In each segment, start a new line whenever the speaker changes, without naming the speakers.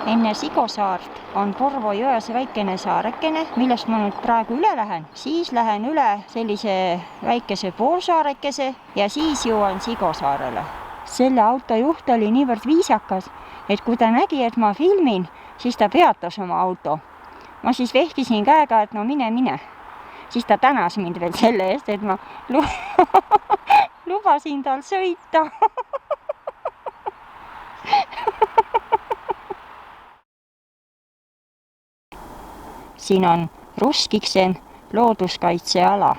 enne Sigosaart on Porvo jões väikene saarekene, millest ma nüüd praegu üle lähen. Siis lähen üle sellise väikese poolsaarekese ja siis jõuan Sigosaarele. Selle auto juht oli niivõrd viisakas, et kui ta nägi, et ma filmin, siis ta peatas oma auto. Ma siis vehkisin käega, et no mine. Siis ta tänas mind veel selle eest, et ma lubasin tal sõita. Siin on Ruskiksen looduskaitseala.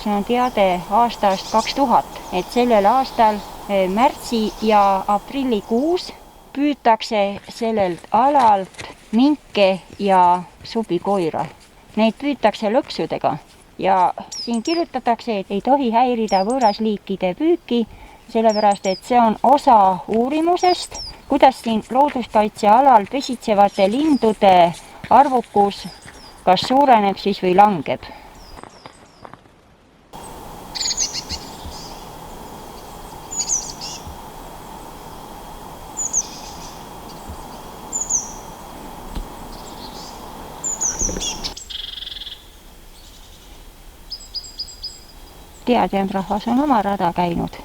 See on teade aastast 2000, et sellel aastal märtsi ja aprillikuus püütakse sellelt alalt minke ja supikoira. Neid püütakse lõksudega ja siin kirjutatakse, et ei tohi häirida võõrasliikide püüki, sellepärast et see on osa uurimusest, kuidas siin looduskaitsealal pesitsevate lindude arvukus kas suureneb siis või langeb. Teadjand rahvas on oma rada käinud.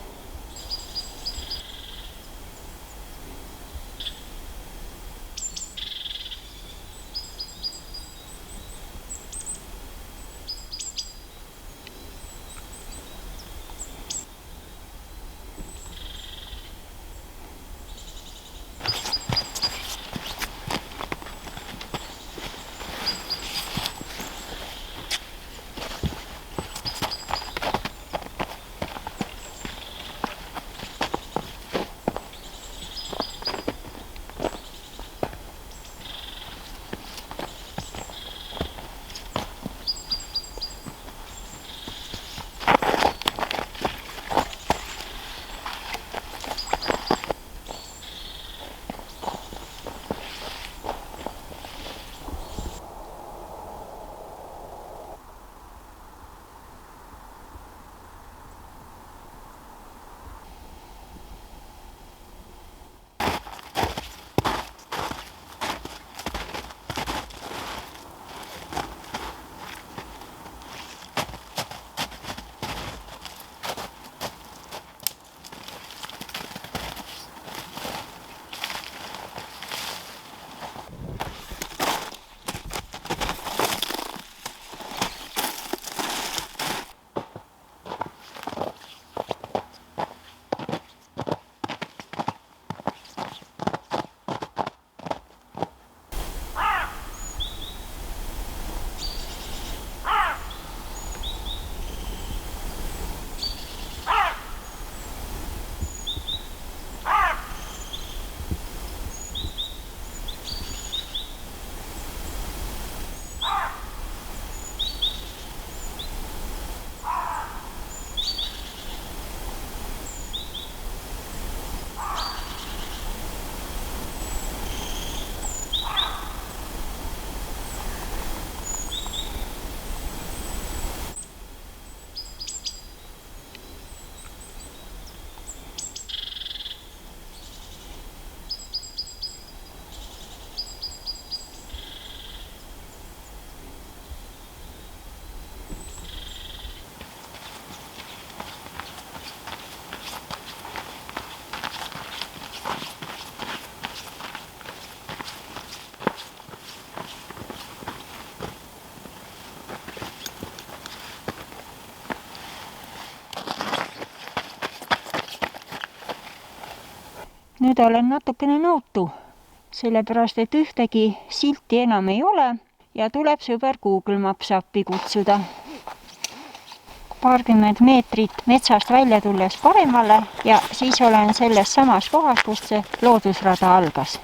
Nüüd olen natukene nõutu, sellepärast et ühtegi silti enam ei ole ja tuleb sõber Google Maps appi kutsuda. paarkümmend meetrit metsast välja tulles paremale ja siis olen selles samas kohas, kust see loodusrada algas.